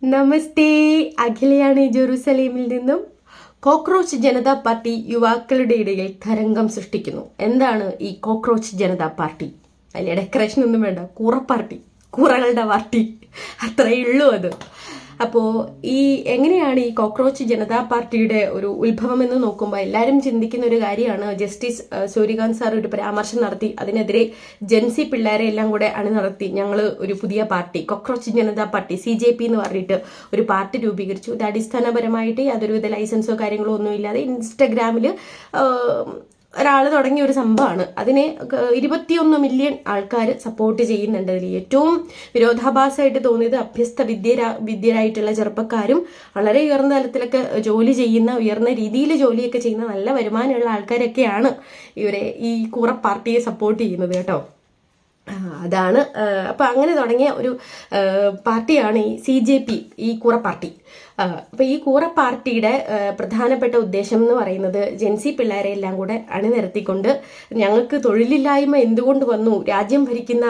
നമസ്തേ, അഖിലയാണ് ജെറുസലേമിൽ നിന്നും. Cockroach Janata party യുവാക്കളുടെ ഇടയിൽ തരംഗം സൃഷ്ടിക്കുന്നു. എന്താണ് ഈ കോക്രോച്ച് ജനതാ പാർട്ടി? അതിൽ ഡെക്കറേഷൻ ഒന്നും വേണ്ട, കൂറ പാർട്ടി, കൂറകളുടെ പാർട്ടി, അത്രയേ ഉള്ളൂ അത്. അപ്പോൾ എങ്ങനെയാണ് ഈ കോക്രോച്ച് ജനതാ പാർട്ടിയുടെ ഒരു ഉത്ഭവം എന്ന് നോക്കുമ്പോൾ എല്ലാവരും ചിന്തിക്കുന്ന ഒരു കാര്യമാണ്, ജസ്റ്റിസ് സൂര്യകാന്ത് സാർ ഒരു പരാമർശം നടത്തി, അതിനെതിരെ ജെൻസി പിള്ളേരെ എല്ലാം കൂടെ അണിനിരത്തി ഞങ്ങൾ ഒരു പുതിയ party cockroach Janata party CJP എന്ന് പറഞ്ഞിട്ട് ഒരു പാർട്ടി രൂപീകരിച്ചു. ഇത് അടിസ്ഥാനപരമായിട്ട് യാതൊരുവിധ ലൈസൻസോ കാര്യങ്ങളോ ഒന്നും ഇല്ലാതെ ഇൻസ്റ്റഗ്രാമിൽ ഒരാൾ തുടങ്ങിയ ഒരു സംഭവമാണ്. അതിനെ 21 മില്യൺ ആൾക്കാർ സപ്പോർട്ട് ചെയ്യുന്നുണ്ട്. അതിൽ ഏറ്റവും വിരോധാഭാസമായിട്ട് തോന്നിയത് വിദ്യരായിട്ടുള്ള ചെറുപ്പക്കാരും വളരെ ഉയർന്ന തലത്തിലൊക്കെ ജോലി ചെയ്യുന്ന, ഉയർന്ന രീതിയിൽ ജോലിയൊക്കെ ചെയ്യുന്ന, നല്ല വരുമാനമുള്ള ആൾക്കാരൊക്കെയാണ് ഇവരെ ഈ കൂറ പാർട്ടിയെ സപ്പോർട്ട് ചെയ്യുന്നത് കേട്ടോ. അതാണ് അപ്പൊ അങ്ങനെ തുടങ്ങിയ ഒരു പാർട്ടിയാണ് ഈ CJP, ഈ കൂറ പാർട്ടി. അപ്പൊ ഈ കൂറ പാർട്ടിയുടെ പ്രധാനപ്പെട്ട ഉദ്ദേശം എന്ന് പറയുന്നത് ജെൻസി പിള്ളേരെ എല്ലാം കൂടെ അണിനിരത്തിക്കൊണ്ട് ഞങ്ങൾക്ക് തൊഴിലില്ലായ്മ എന്തുകൊണ്ട് വന്നു, രാജ്യം ഭരിക്കുന്ന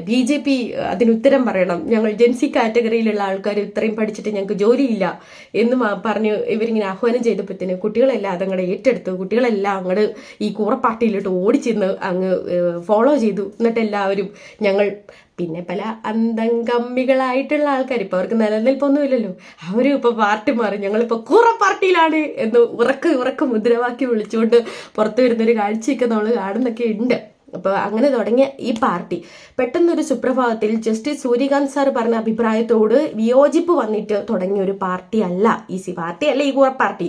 BJP അതിനുത്തരം പറയണം, ഞങ്ങൾ ജെൻസി കാറ്റഗറിയിലുള്ള ആൾക്കാർ ഇത്രയും പഠിച്ചിട്ട് ഞങ്ങൾക്ക് ജോലിയില്ല എന്ന് പറഞ്ഞ് ഇവരിങ്ങനെ ആഹ്വാനം ചെയ്തപ്പോഴത്തേന് കുട്ടികളെല്ലാം അതങ്ങടെ ഏറ്റെടുത്തു. കുട്ടികളെല്ലാം അങ്ങോട്ട് ഈ കൂറ പാർട്ടിയിലോട്ട് ഓടിച്ചെന്ന് അങ്ങ് ഫോളോ ചെയ്തു. എന്നിട്ട് എല്ലാവരും ഞങ്ങൾ, പിന്നെ പല അന്തംഗമ്മികളായിട്ടുള്ള ആൾക്കാർ, ഇപ്പൊ അവർക്ക് നിലനിൽപ്പൊന്നുമില്ലല്ലോ, അവരും ഇപ്പൊ പാർട്ടി മാറി, ഞങ്ങളിപ്പോ കൂറ പാർട്ടിയിലാണ് എന്ന് ഉറക്ക മുദ്രാവാക്യം വിളിച്ചുകൊണ്ട് പുറത്തു വരുന്നൊരു കാഴ്ചയൊക്കെ നമ്മൾ കാണുന്നൊക്കെ ഉണ്ട്. അപ്പൊ അങ്ങനെ തുടങ്ങിയ ഈ പാർട്ടി പെട്ടെന്നൊരു സുപ്രഭാതത്തിൽ ജസ്റ്റിസ് സൂര്യകാന്ത് സാർ പറഞ്ഞ അഭിപ്രായത്തോട് വിയോജിപ്പ് വന്നിട്ട് തുടങ്ങിയ ഒരു പാർട്ടി അല്ല പാർട്ടി അല്ല ഈ കൂറ പാർട്ടി.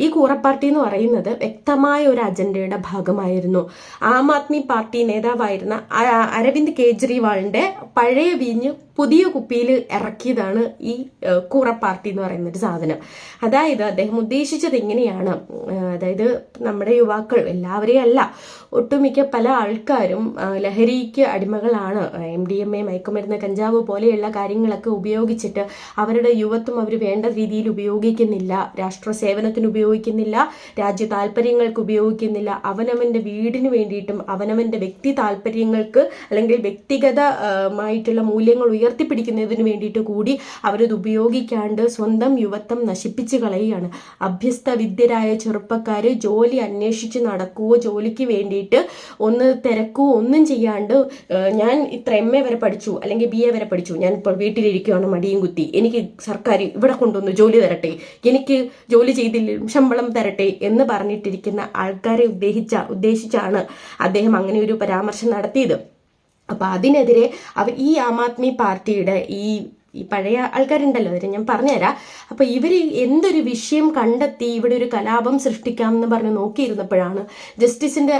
ഈ കൂറ പാർട്ടി എന്ന് പറയുന്നത് വ്യക്തമായ ഒരു അജണ്ടയുടെ ഭാഗമായിരുന്നു. ആം ആദ്മി പാർട്ടി നേതാവായിരുന്ന അരവിന്ദ് കെജ്രിവാളിന്റെ പഴയ വീഞ്ഞ് പുതിയ കുപ്പിയിൽ ഇറക്കിയതാണ് ഈ കൂറ പാർട്ടി എന്ന് പറയുന്ന ഒരു സാധനം. അതായത് അദ്ദേഹം ഉദ്ദേശിച്ചത് എങ്ങനെയാണ്, അതായത് നമ്മുടെ യുവാക്കൾ എല്ലാവരെയും അല്ല, ഒട്ടുമിക്ക പല ആൾക്കാരും ലഹരിക്ക് അടിമകളാണ്. MDMA, മയക്കുമരുന്ന്, കഞ്ചാവ് പോലെയുള്ള കാര്യങ്ങളൊക്കെ ഉപയോഗിച്ചിട്ട് അവരുടെ യുവത്വം അവർ വേണ്ട രീതിയിൽ ഉപയോഗിക്കുന്നില്ല, രാഷ്ട്ര സേവനത്തിന് ഉപയോഗിക്കുന്നില്ല, രാജ്യ താല്പര്യങ്ങൾക്ക് ഉപയോഗിക്കുന്നില്ല, അവനവന്റെ വീടിന് വേണ്ടിയിട്ടും അവനവന്റെ വ്യക്തി താല്പര്യങ്ങൾക്ക് അല്ലെങ്കിൽ വ്യക്തിഗതമായിട്ടുള്ള മൂല്യങ്ങൾ ഉയർത്തിപ്പിടിക്കുന്നതിന് വേണ്ടിയിട്ട് കൂടി അവരത് ഉപയോഗിക്കാണ്ട് സ്വന്തം യുവത്വം നശിപ്പിച്ച് കളയുകയാണ്. അഭ്യസ്ത വിദ്യരായ ചെറുപ്പക്കാര് ജോലി അന്വേഷിച്ച് നടക്കുകയോ ജോലിക്ക് വേണ്ടിയിട്ട് ഒന്ന് തിരക്കുകയോ ഒന്നും ചെയ്യാണ്ട്, ഞാൻ ഇത്ര MA വരെ പഠിച്ചു അല്ലെങ്കിൽ BA വരെ പഠിച്ചു, ഞാൻ ഇപ്പോൾ വീട്ടിലിരിക്കുകയാണ് മടിയും കുത്തി, എനിക്ക് സർക്കാർ ഇവിടെ കൊണ്ടുവന്ന് ജോലി തരട്ടെ, എനിക്ക് ജോലി ചെയ്തില്ല ശമ്പളം തരട്ടെ എന്ന് പറഞ്ഞിട്ടിരിക്കുന്ന ആൾക്കാരെ ഉദ്ദേശിച്ചാണ് അദ്ദേഹം അങ്ങനെ ഒരു പരാമർശം നടത്തിയത്. അപ്പൊ അതിനെതിരെ ഈ ആം ആദ്മി പാർട്ടിയുടെ ഈ പഴയ ആൾക്കാരുണ്ടല്ലോ, അതിന് ഞാൻ പറഞ്ഞുതരാം. അപ്പൊ ഇവര് എന്തൊരു വിഷയം കണ്ടെത്തി ഇവിടെ ഒരു കലാപം സൃഷ്ടിക്കാം എന്ന് പറഞ്ഞ് നോക്കിയിരുന്നപ്പോഴാണ് ജസ്റ്റിസിന്റെ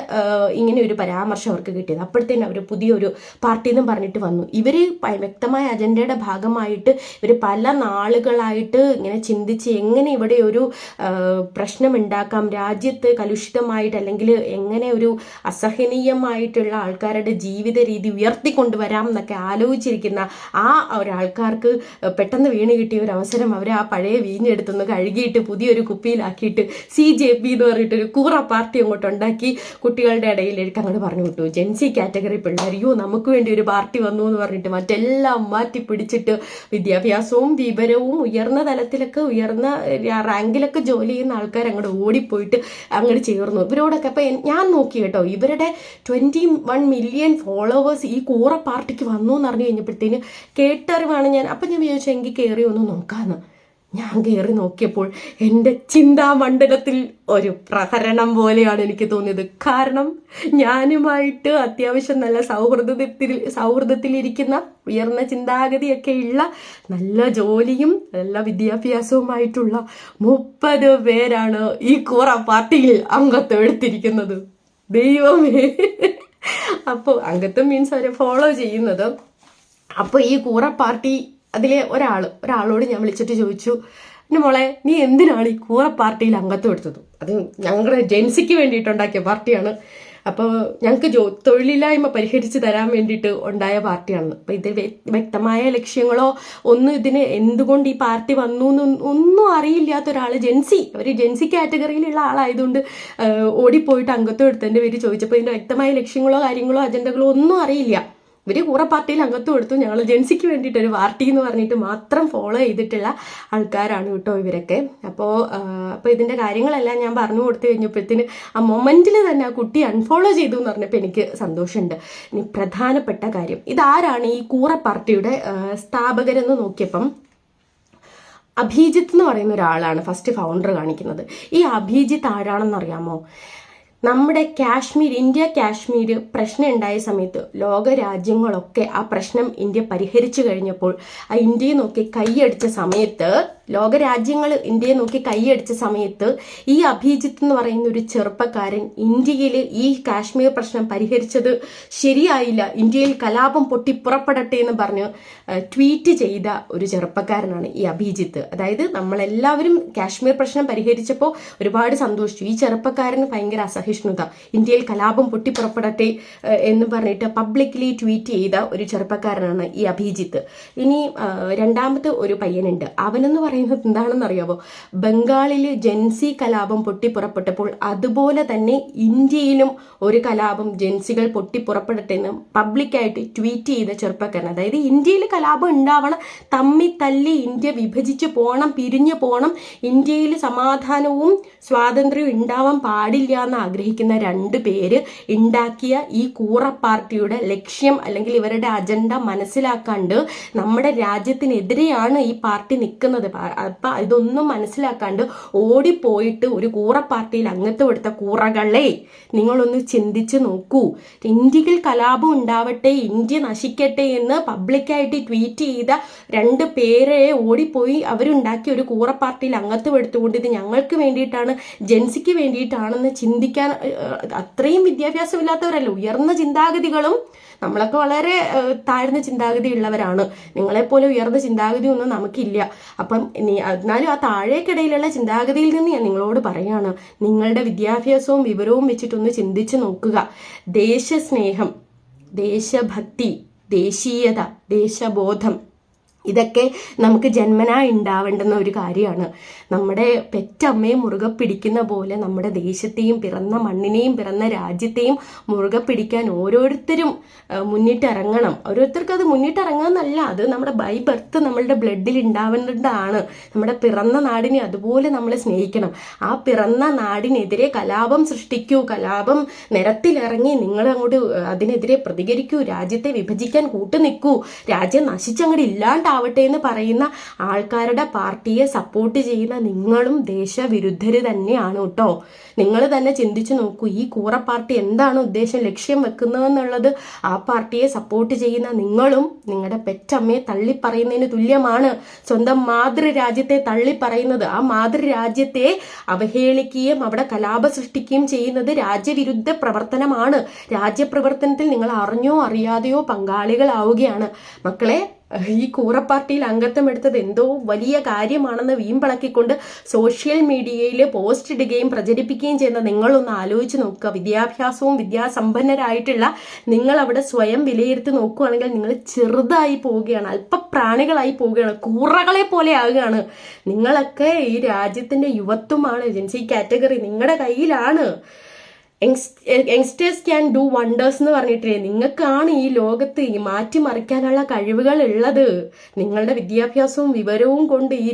ഇങ്ങനെ ഒരു പരാമർശം അവർക്ക് കിട്ടിയത്. അപ്പോഴത്തേനും അവർ പുതിയൊരു പാർട്ടി എന്നും പറഞ്ഞിട്ട് വന്നു. ഇവര് വ്യക്തമായ അജണ്ടയുടെ ഭാഗമായിട്ട് ഇവര് പല നാളുകളായിട്ട് ഇങ്ങനെ ചിന്തിച്ച് എങ്ങനെ ഇവിടെ ഒരു പ്രശ്നം ഉണ്ടാക്കാം, രാജ്യത്ത് കലുഷിതമായിട്ട് അല്ലെങ്കിൽ എങ്ങനെ ഒരു അസഹനീയമായിട്ടുള്ള ആൾക്കാരുടെ ജീവിത രീതി ഉയർത്തിക്കൊണ്ടുവരാം എന്നൊക്കെ ആലോചിച്ചിരിക്കുന്ന ആ ഒരാൾക്കാർക്ക് പെട്ടെന്ന് വീണ് കിട്ടിയ ഒരു അവസരം അവർ ആ പഴയ വീഞ്ഞെടുത്തൊന്ന് കഴുകിയിട്ട് പുതിയൊരു കുപ്പിയിലാക്കിയിട്ട് CJP എന്ന് പറഞ്ഞിട്ടൊരു കൂറ പാർട്ടി അങ്ങോട്ട് ഉണ്ടാക്കി കുട്ടികളുടെ ഇടയിലേക്ക് അങ്ങോട്ട് പറഞ്ഞു വിട്ടു. ജെൻസി കാറ്റഗറി പിള്ളേർ, നമുക്ക് വേണ്ടി ഒരു പാർട്ടി വന്നു എന്ന് പറഞ്ഞിട്ട് മറ്റെല്ലാം മാറ്റി പിടിച്ചിട്ട് വിദ്യാഭ്യാസവും വിവരവും ഉയർന്ന തലത്തിലൊക്കെ ഉയർന്ന റാങ്കിലൊക്കെ ജോലി ചെയ്യുന്ന ആൾക്കാർ അങ്ങോട്ട് ഓടിപ്പോയിട്ട് അങ്ങോട്ട് ചേർന്നു ഇവരോടൊക്കെ. അപ്പൊ ഞാൻ നോക്കി കേട്ടോ, ഇവരുടെ 21 മില്യൺ ഫോളോവേഴ്സ് ഈ കൂറ പാർട്ടിക്ക് വന്നു എന്ന് അറിഞ്ഞു കഴിഞ്ഞപ്പോഴത്തേന് കേട്ടറിവാണ് ഞാൻ. അപ്പം ഞാൻ വിചാരിച്ചു എങ്കിൽ കയറി ഒന്ന് നോക്കാന്ന്. ഞാൻ കയറി നോക്കിയപ്പോൾ എൻ്റെ ചിന്താമണ്ഡലത്തിൽ ഒരു പ്രഹരണം പോലെയാണ് എനിക്ക് തോന്നിയത്. കാരണം ഞാനുമായിട്ട് അത്യാവശ്യം നല്ല സൗഹൃദത്തിലിരിക്കുന്ന ഉയർന്ന ചിന്താഗതിയൊക്കെ ഉള്ള നല്ല ജോലിയും നല്ല വിദ്യാഭ്യാസവുമായിട്ടുള്ള 30 പേരാണ് ഈ കൂറ പാർട്ടിയിൽ അംഗത്വം എടുത്തിരിക്കുന്നത്. ദൈവമേ! അപ്പോൾ അംഗത്വം മീൻസ് അവരെ ഫോളോ ചെയ്യുന്നത്. അപ്പോൾ ഈ കൂറ പാർട്ടി അതിലെ ഒരാളോട് ഞാൻ വിളിച്ചിട്ട് ചോദിച്ചു, പിന്നെ മോളെ നീ എന്തിനാണ് ഈ കൂറ പാർട്ടിയിൽ അംഗത്വം എടുത്തത്? അത് ഞങ്ങളുടെ ജെൻസിക്ക് വേണ്ടിയിട്ടുണ്ടാക്കിയ പാർട്ടിയാണ്, അപ്പോൾ ഞങ്ങൾക്ക് തൊഴിലില്ലായ്മ പരിഹരിച്ച് തരാൻ വേണ്ടിയിട്ട് ഉണ്ടായ പാർട്ടിയാണ്. അപ്പോൾ ഇത് വ്യക്തമായ ലക്ഷ്യങ്ങളോ ഒന്നും ഇതിന് എന്തുകൊണ്ട് ഈ പാർട്ടി വന്നു ഒന്നും അറിയില്ലാത്ത ഒരാൾ, അവർ ജെൻസി കാറ്റഗറിയിലുള്ള ആളായതുകൊണ്ട് ഓടിപ്പോയിട്ട് അംഗത്വം എടുത്തതിൻ്റെ പേര് ചോദിച്ചപ്പോൾ ഇതിൻ്റെ വ്യക്തമായ ലക്ഷ്യങ്ങളോ കാര്യങ്ങളോ അജണ്ടകളോ ഒന്നും അറിയില്ല. ഇവർ കൂറ പാർട്ടിയിൽ അംഗത്വം എടുത്തു. ഞങ്ങൾ ജെൻസിക്ക് വേണ്ടിയിട്ട് ഒരു പാർട്ടി എന്ന് പറഞ്ഞിട്ട് മാത്രം ഫോളോ ചെയ്തിട്ടുള്ള ആൾക്കാരാണ് കേട്ടോ ഇവരൊക്കെ. അപ്പോൾ ഇതിൻ്റെ കാര്യങ്ങളെല്ലാം ഞാൻ പറഞ്ഞു കൊടുത്തു കഴിഞ്ഞപ്പോഴത്തേന് ആ മൊമെൻറ്റിൽ തന്നെ ആ കുട്ടി അൺഫോളോ ചെയ്തു എന്ന് പറഞ്ഞപ്പോൾ എനിക്ക് സന്തോഷമുണ്ട്. ഇനി പ്രധാനപ്പെട്ട കാര്യം, ഇതാരാണ് ഈ കൂറ പാർട്ടിയുടെ സ്ഥാപകരെന്ന് നോക്കിയപ്പം അഭിജിത്ത് എന്ന് പറയുന്ന ഒരാളാണ് ഫസ്റ്റ് ഫൗണ്ടർ കാണിക്കുന്നത്. ഈ അഭിജിത്ത് ആരാണെന്ന് അറിയാമോ? നമ്മുടെ ഇന്ത്യ കാശ്മീർ പ്രശ്നം ഉണ്ടായ സമയത്ത് ലോക രാജ്യങ്ങളൊക്കെ ആ പ്രശ്നം ഇന്ത്യ പരിഹരിച്ചു കഴിഞ്ഞപ്പോൾ ആ ഇന്ത്യയെ നോക്കി കൈയടിച്ച സമയത്ത്, ലോകരാജ്യങ്ങൾ ഇന്ത്യയെ നോക്കി കൈയടിച്ച സമയത്ത് ഈ അഭിജിത്ത് എന്ന് പറയുന്ന ഒരു ചെറുപ്പക്കാരൻ ഇന്ത്യയിൽ ഈ കാശ്മീർ പ്രശ്നം പരിഹരിച്ചത് ശരിയായില്ല, ഇന്ത്യയിൽ കലാപം പൊട്ടിപ്പുറപ്പെടട്ടെ എന്ന് പറഞ്ഞ് ട്വീറ്റ് ചെയ്ത ഒരു ചെറുപ്പക്കാരനാണ് ഈ അഭിജിത്ത്. അതായത് നമ്മളെല്ലാവരും കാശ്മീർ പ്രശ്നം പരിഹരിച്ചപ്പോൾ ഒരുപാട് സന്തോഷിച്ചു. ഈ ചെറുപ്പക്കാരന് ഭയങ്കര അസഹിഷ്ണുത, ഇന്ത്യയിൽ കലാപം പൊട്ടിപ്പുറപ്പെടട്ടെ എന്ന് പറഞ്ഞിട്ട് പബ്ലിക്കലി ട്വീറ്റ് ചെയ്ത ഒരു ചെറുപ്പക്കാരനാണ് ഈ അഭിജിത്ത്. ഇനി രണ്ടാമത്തെ ഒരു പയ്യനുണ്ട്. അവനെന്ന് പറയുന്നത് എന്താണെന്ന് അറിയാമോ? ബംഗാളിൽ ജെൻസി കലാപം പൊട്ടിപ്പുറപ്പെട്ടപ്പോൾ അതുപോലെ തന്നെ ഇന്ത്യയിലും ഒരു കലാപം ജെൻസികൾ പൊട്ടിപ്പുറപ്പെടട്ടെ എന്ന് പബ്ലിക്കായിട്ട് ട്വീറ്റ് ചെയ്ത ചെറുപ്പക്കാരൻ. അതായത് ഇന്ത്യയിൽ കലാപം ഉണ്ടാവണം, തമ്മി തല്ലി ഇന്ത്യ വിഭജിച്ച് പോകണം, പിരിഞ്ഞു പോകണം, ഇന്ത്യയിൽ സമാധാനവും സ്വാതന്ത്ര്യവും ഉണ്ടാവാൻ പാടില്ല എന്ന് ആഗ്രഹിക്കുന്ന 2 പേര് ഉണ്ടാക്കിയ ഈ കൂറ പാർട്ടിയുടെ ലക്ഷ്യം അല്ലെങ്കിൽ ഇവരുടെ അജണ്ട മനസ്സിലാക്കാണ്ട് നമ്മുടെ രാജ്യത്തിനെതിരെയാണ് ഈ പാർട്ടി നിൽക്കുന്നത്. അപ്പം ഇതൊന്നും മനസ്സിലാക്കാണ്ട് ഓടിപ്പോയിട്ട് ഒരു കൂറ പാർട്ടിയിൽ അംഗത്വം എടുത്ത കൂറകളെ നിങ്ങളൊന്ന് ചിന്തിച്ച് നോക്കൂ. ഇന്ത്യയിൽ കലാപം ഉണ്ടാവട്ടെ, ഇന്ത്യ നശിക്കട്ടെ എന്ന് പബ്ലിക്കായിട്ട് ട്വീറ്റ് ചെയ്ത 2 പേരെ ഓടിപ്പോയി അവരുണ്ടാക്കിയ ഒരു കൂറ പാർട്ടിയിൽ അംഗത്വം എടുത്തുകൊണ്ട് ഇത് ഞങ്ങൾക്ക് വേണ്ടിയിട്ടാണ്, ജെൻസിക്ക് വേണ്ടിയിട്ടാണെന്ന് ചിന്തിക്കാൻ അത്രയും വിദ്യാഭ്യാസമില്ലാത്തവരല്ല. ഉയർന്ന ചിന്താഗതികളും, നമ്മളൊക്കെ വളരെ താഴ്ന്ന ചിന്താഗതി ഉള്ളവരാണ്. നിങ്ങളെപ്പോലെ ഉയർന്ന ചിന്താഗതി ഒന്നും നമുക്കില്ല. അപ്പം എന്നാലും ആ താഴേക്കിടയിലുള്ള ചിന്താഗതിയിൽ നിന്ന് ഞാൻ നിങ്ങളോട് പറയാണ്, നിങ്ങളുടെ വിദ്യാഭ്യാസവും വിവരവും വെച്ചിട്ടൊന്ന് ചിന്തിച്ച് നോക്കുക. ദേശസ്നേഹം, ദേശഭക്തി, ദേശീയത, ദേശബോധം ഇതൊക്കെ നമുക്ക് ജന്മനാ ഉണ്ടാവേണ്ടുന്ന ഒരു കാര്യമാണ്. നമ്മുടെ പെറ്റമ്മയെ മുറുകെ പിടിക്കുന്ന പോലെ നമ്മുടെ ദേശത്തെയും പിറന്ന മണ്ണിനെയും പിറന്ന രാജ്യത്തെയും മുറുകെ പിടിക്കാൻ ഓരോരുത്തരും മുന്നിട്ടിറങ്ങണം. ഓരോരുത്തർക്കും അത് മുന്നിട്ടിറങ്ങാന്നല്ല, അത് നമ്മുടെ ബൈ ബർത്ത് നമ്മളുടെ ബ്ലഡിൽ ഉണ്ടാവേണ്ടതാണ്. നമ്മുടെ പിറന്ന നാടിനെ അതുപോലെ നമ്മൾ സ്നേഹിക്കണം. ആ പിറന്ന നാടിനെതിരെ കലാപം സൃഷ്ടിക്കൂ, കലാപം നിരത്തിലിറങ്ങി നിങ്ങൾ അങ്ങോട്ട് അതിനെതിരെ പ്രതികരിക്കൂ, രാജ്യത്തെ വിഭജിക്കാൻ കൂട്ടുനിൽക്കൂ, രാജ്യം നശിച്ചങ്ങോട്ട് ഇല്ലാണ്ട് ആവട്ടെ എന്ന് പറയുന്ന ആൾക്കാരുടെ പാർട്ടിയെ സപ്പോർട്ട് ചെയ്യുന്ന നിങ്ങളും ദേശവിരുദ്ധര് തന്നെയാണ് കേട്ടോ. നിങ്ങൾ തന്നെ ചിന്തിച്ചു നോക്കൂ, ഈ കൂറ പാർട്ടി എന്താണ് ഉദ്ദേശം, ലക്ഷ്യം വെക്കുന്നതെന്നുള്ളത് ആ പാർട്ടിയെ സപ്പോർട്ട് ചെയ്യുന്ന നിങ്ങളും നിങ്ങളുടെ പെറ്റമ്മയെ തള്ളിപ്പറയുന്നതിന് തുല്യമാണ്. സ്വന്തം മാതൃരാജ്യത്തെ തള്ളിപ്പറയുന്നത്, ആ മാതൃരാജ്യത്തെ അവഹേളിക്കുകയും അവിടെ കലാപം സൃഷ്ടിക്കുകയും ചെയ്യുന്നത് രാജ്യവിരുദ്ധ പ്രവർത്തനമാണ്. രാജ്യപ്രവർത്തനത്തിൽ നിങ്ങൾ അറിഞ്ഞോ അറിയാതെയോ പങ്കാളികളാവുകയാണ്. മക്കളെ, ഈ കൂറ പാർട്ടിയിൽ അംഗത്വം എടുത്തത് എന്തോ വലിയ കാര്യമാണെന്ന് വീമ്പിളക്കിക്കൊണ്ട് സോഷ്യൽ മീഡിയയിൽ പോസ്റ്റ് ഇടുകയും പ്രചരിപ്പിക്കുകയും ചെയ്യുന്ന നിങ്ങളൊന്ന് ആലോചിച്ച് നോക്കുക. വിദ്യാഭ്യാസവും വിദ്യാസമ്പന്നരായിട്ടുള്ള നിങ്ങൾ അവിടെ സ്വയം വിലയിരുത്തി നോക്കുകയാണെങ്കിൽ നിങ്ങൾ ചെറുതായി പോവുകയാണ്, അല്പപ്രാണികളായി പോവുകയാണ്, കൂറകളെ പോലെ ആവുകയാണ്. നിങ്ങളൊക്കെ ഈ രാജ്യത്തിന്റെ യുവത്വമാണ്, ജെൻസി കാറ്റഗറി നിങ്ങളുടെ കയ്യിലാണ്. യങ്സ്റ്റേഴ്സ് ക്യാൻ ഡു വണ്ടേഴ്സ് എന്ന് പറഞ്ഞിട്ടില്ലേ, നിങ്ങൾക്കാണ് ഈ ലോകത്ത് ഈ മാറ്റിമറിക്കാനുള്ള കഴിവുകൾ ഉള്ളത്. നിങ്ങളുടെ വിദ്യാഭ്യാസവും വിവരവും കൊണ്ട് ഈ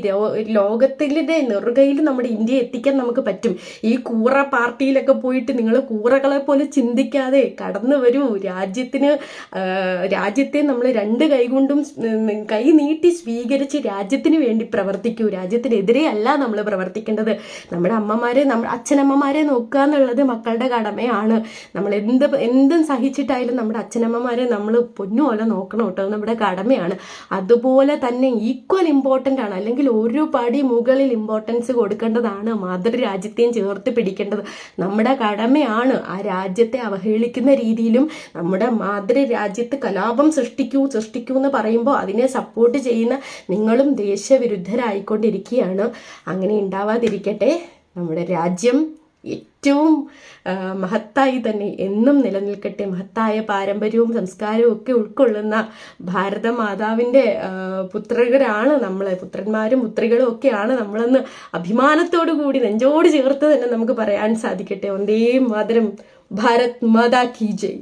ലോകത്തിലെ നെറുകയിൽ നമ്മുടെ ഇന്ത്യ എത്തിക്കാൻ നമുക്ക് പറ്റും. ഈ കൂറ പാർട്ടിയിലൊക്കെ പോയിട്ട് നിങ്ങൾ കൂറകളെ പോലെ ചിന്തിക്കാതെ കടന്നു വരൂ. രാജ്യത്തെ നമ്മൾ 2 കൈകൊണ്ടും കൈ നീട്ടി സ്വീകരിച്ച് രാജ്യത്തിന് വേണ്ടി പ്രവർത്തിക്കൂ. രാജ്യത്തിനെതിരെ അല്ല നമ്മൾ പ്രവർത്തിക്കേണ്ടത്. നമ്മുടെ അമ്മമാരെ, നമ്മുടെ അച്ഛനമ്മമാരെ നോക്കുക എന്നുള്ളത് മക്കളുടെ കടമയാണ്. നമ്മൾ എന്തും സഹിച്ചിട്ടായാലും നമ്മുടെ അച്ഛനമ്മമാരെ നമ്മൾ പൊന്നുപോലെ നോക്കണം കേട്ടോ, നമ്മുടെ കടമയാണ്. അതുപോലെ തന്നെ ഈക്വൽ ഇമ്പോർട്ടൻ്റ് ആണ്, അല്ലെങ്കിൽ ഒരു പടി മുകളിൽ ഇമ്പോർട്ടൻസ് കൊടുക്കേണ്ടതാണ്. മാതൃരാജ്യത്തെയും ചേർത്ത് പിടിക്കേണ്ടത് നമ്മുടെ കടമയാണ്. ആ രാജ്യത്തെ അവഹേളിക്കുന്ന രീതിയിലും നമ്മുടെ മാതൃരാജ്യത്ത് കലാപം സൃഷ്ടിക്കൂ എന്ന് പറയുമ്പോൾ അതിനെ സപ്പോർട്ട് ചെയ്യുന്ന നിങ്ങളും ദേശവിരുദ്ധരായിക്കൊണ്ടിരിക്കുകയാണ്. അങ്ങനെ ഉണ്ടാവാതിരിക്കട്ടെ. നമ്മുടെ രാജ്യം ഏറ്റവും മഹത്തായി തന്നെ എന്നും നിലനിൽക്കട്ടെ. മഹത്തായ പാരമ്പര്യവും സംസ്കാരവും ഒക്കെ ഉൾക്കൊള്ളുന്ന ഭാരതമാതാവിൻ്റെ പുത്രരാണ് നമ്മൾ, പുത്രന്മാരും പുത്രികളും ഒക്കെയാണ് നമ്മളെന്ന് അഭിമാനത്തോടു കൂടി നെഞ്ചോട് ചേർത്ത് തന്നെ നമുക്ക് പറയാൻ സാധിക്കട്ടെ. വന്ദേ മാതരം, ഭാരത് മാതാ കി ജയ്.